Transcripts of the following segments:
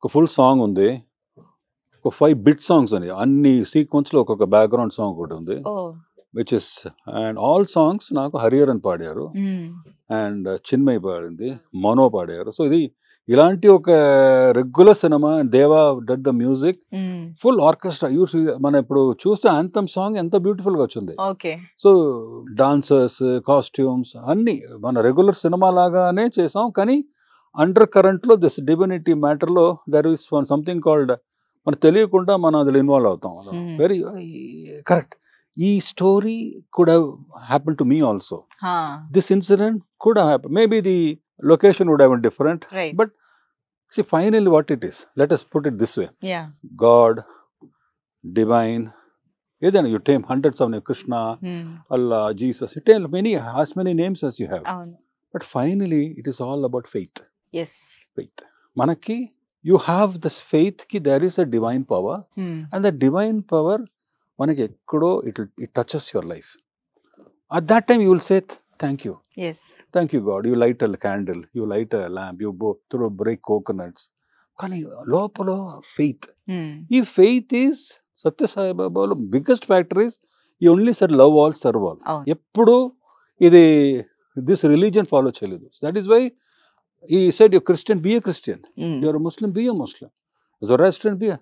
ఒక full song ఉంది, ఒక 5 బిట్ సాంగ్స్ ఉన్నాయి, అన్ని సీక్వెన్స్ లో ఒక్కొక్క బ్యాక్గ్రౌండ్ సాంగ్ ఒకటి ఉంది, which is and all songs నాకు హరిహరన్ పాడారు అండ్ చిన్మయ్ పాడింది, మనో పాడారు. సో ఇది ఇలాంటి ఒక రెగ్యులర్ సినిమా, దేవా did the music, full orchestra. మనం ఇప్పుడు చూస్తే యాంథమ్ సాంగ్ ఎంత బ్యూటిఫుల్ గా వచ్చింది. సో డాన్సర్స్, కాస్ట్యూమ్స్ అన్ని మన రెగ్యులర్ సినిమా లాగానే చేసాం, కానీ అండర్ కరెంట్ లో దిస్ డివినిటీ మ్యాటర్ లో దర్ ఇస్ సంథింగ్ కాల్డ్, మనకు తెలియకుండా మనం అందులో ఇన్వాల్వ్ అవుతాం. Very correct. ఈ story could happen to me also. This incident could happen. Maybe the location would have been different, right. But see, finally what it is, let us put it this way. God, divine, either you take hundreds of names, Krishna, Allah, Jesus, you tell many, as many names as you have, but finally it is all about faith. Yes, faith. Manaki, you have this faith ki there is a divine power, and the divine power manaki ekkudo it touches your life. At that time you will say thank you. Yes. Thank you, God. You light a candle, you light a lamp, you break coconuts. Kani lopalo faith. If faith is Satya Sai Baba, biggest factor is he only said love all, serve all. Eppudu idi this religion follow cheledu. That is why he said you're Christian, be a Christian. You're a Muslim, be a Muslim. Zoroastrian, be a.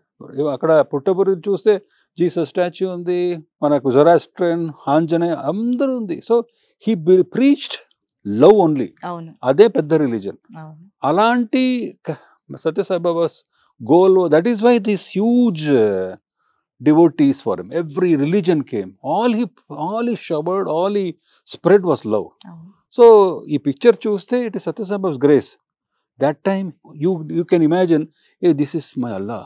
అక్కడ పుట్టబడి చూస్తే Jesus statue ఉంది, మనకు Zoroastrian, Anjaneya అందరూ ఉంది. So he preached love only. అదే పెద్ద religion. అలాంటి Sathya Sai Baba's goal, that is why this huge devotees for him, every religion came, all he showered, all he spread was love. So ఈ పిక్చర్ చూస్తే it is Satya Sai Baba's grace. That time you can imagine, hey, this is my Allah,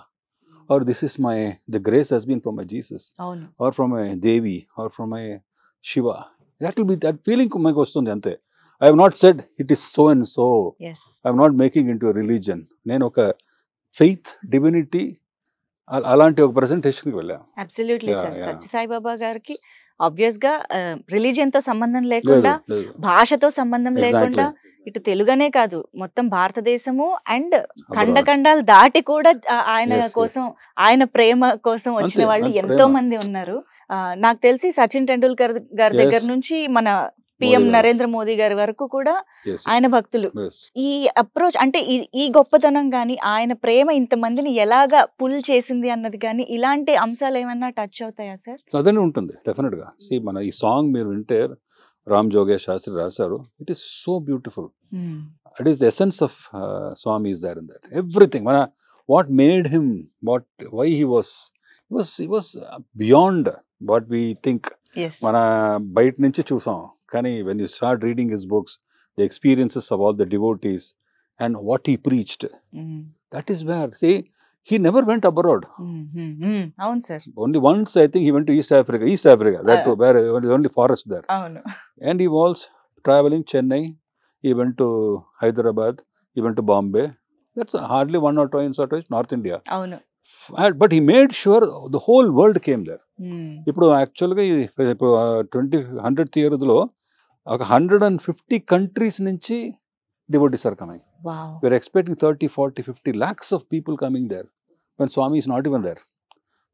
or this is the grace has been from my Jesus, or from my Devi, or from my Shiva. That will be that feeling make vastundi ante. I have not said it is so and so. Yes. I am not making into a religion. Nenu oka faith, divinity alanti oka presentation ki vella. Absolutely, sir. Satya Sai Baba gariki obvious గా religion తో సంబంధం లేకుండా, భాషతో సంబంధం లేకుండా, ఇటు తెలుగనే కాదు మొత్తం భారతదేశము అండ్ ఖండఖండాలు దాటి కూడా ఆయన కోసం, ఆయన ప్రేమ కోసం వచ్చిన వాళ్ళు ఎంతో మంది ఉన్నారు. నాకు తెలిసి సచిన్ టెండూల్కర్ గారి దగ్గర నుంచి మన పిఎం నరేంద్ర మోదీ గారి వరకు కూడా ఆయన భక్తులు. ఈ అప్రోచ్ అంటే ఈ గొప్పతనం గాని, ఆయన ప్రేమ ఇంతమందిని ఎలాగా పుల్ చేసింది అన్నది కానీ, ఇలాంటి అంశాలు ఏమన్నా టచ్ అవుతాయా సార్? అదే ఉంటుంది డెఫినెట్ గా. మన ఈ సాంగ్ మీరు వింటే రామ్ జోగేష్ శాస్త్రి రాశారు. It is so beautiful. It is the essence of Swami is there in that. Everything మన what made him, why he was beyond what we think. మన బయట నుంచి చూసాం, కానీ when you start reading his books, the experiences of all the devotees and what he preached, that is where, see, he never went abroad. Avun sir. Only once I think he went to East Africa, that too, where there was only forest there. And he was traveling Chennai, he went to Hyderabad, he went to Bombay. That's hardly one or twice North India. But he made sure the whole world came there. ఇప్పుడు యాక్చువల్గా ఇప్పుడు 100th year లో 150 countries నుంచి devotees are coming. We are expecting 30, 40, 50 lakhs of people coming there when Swami is not even there.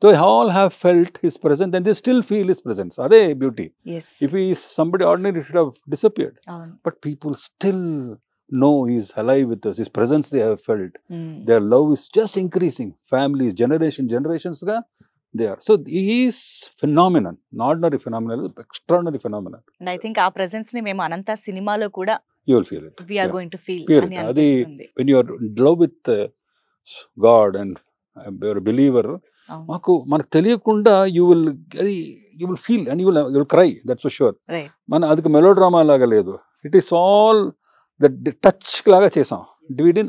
So they all have felt his presence, and they still feel his presence. Ade beauty. Yes. If he is somebody ordinary, he should have disappeared. But people still know he is alive with us. His presence they have felt. Their love is just increasing. Families, generations ga they are. So he is phenomenon, not ordinary phenomenon, extraordinary phenomenon. And I think our presence ni mem Ananta cinema lo kuda you will feel it. We are going to feel. When you are in love with God and you are a believer, మనకు తెలియకుండా you will feel and you will cry, that's for sure. Right. మన అది melodrama లాగా లేదు. It is all the touch లాగా చేసాం.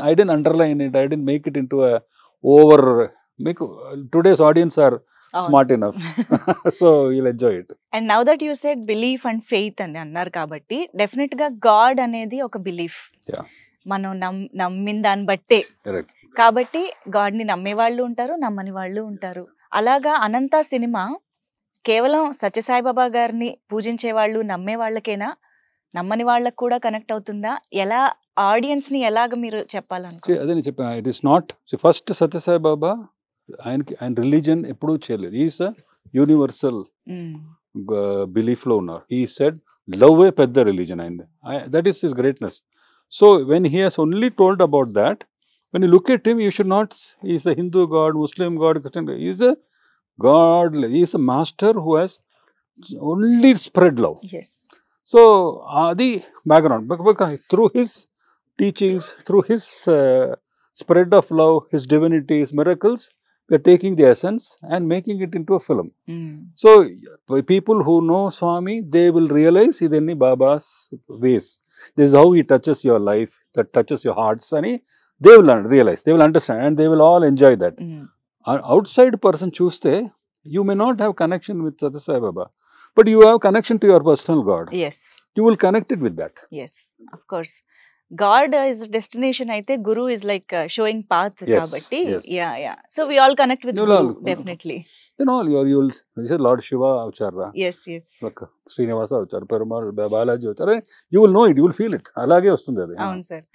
I didn't underline it, I didn't make it into a over. Today's audience are smart enough. So you'll enjoy it. And now that you said belief and faith అని అన్నారు కాబట్టి definite గా God అనేది ఒక belief. మనం నమ్మిన దాన్ని బట్టే. కాబట్టి గాడ్ ని నమ్మే వాళ్ళు ఉంటారు, నమ్మని వాళ్ళు ఉంటారు. అలాగా అనంత సినిమా కేవలం సత్యసాయిబాబా గారిని పూజించే వాళ్ళు, నమ్మే వాళ్ళకేనా, నమ్మని వాళ్ళకు కూడా కనెక్ట్ అవుతుందా? ఎలా ఆడియన్స్ ని ఎలాగ మీరు చెప్పాలనుకుంటున్నారు? అదే నేను చెప్పాను, it is not first Sathya Sai Baba ఆయన రిలీజన్ ఎప్పుడూ చేయలేదు. ఈస్ అ యూనివర్సల్ బిలీఫ్ లో ఉన్నారు. ఈ సెడ్ లవ్ ఏ పెద్ద రిలీజన్ అయింది. That is his greatness. So when he has only told about that, when you look at him, you should not, he is a Hindu god, Muslim god, Christian god. He is a god, he is a master who has only spread love. Yes. So the background, because through his teachings, through his spread of love, his divinity, his miracles, we are taking the essence and making it into a film. So people who know Swami, they will realize this is Baba's ways. This is how he touches your life, that touches your hearts, and they will realize, they will understand, and they will all enjoy that. An outside person చూస్తే, you may not have connection with Sathya Sai Baba, but you have connection to your personal God. Yes. You will connect it with that. Yes, of course. God is destination అయితే Guru is like showing path కాబట్టి. Yeah. So we all connect with Guru, definitely. Then all you will, Lord Shiva avchara. Yes. Like Srinivasa avchara, Perumal, Balaji avchara. You will know it, you will feel it. అలాగే వస్తుంది అది. అవును sir.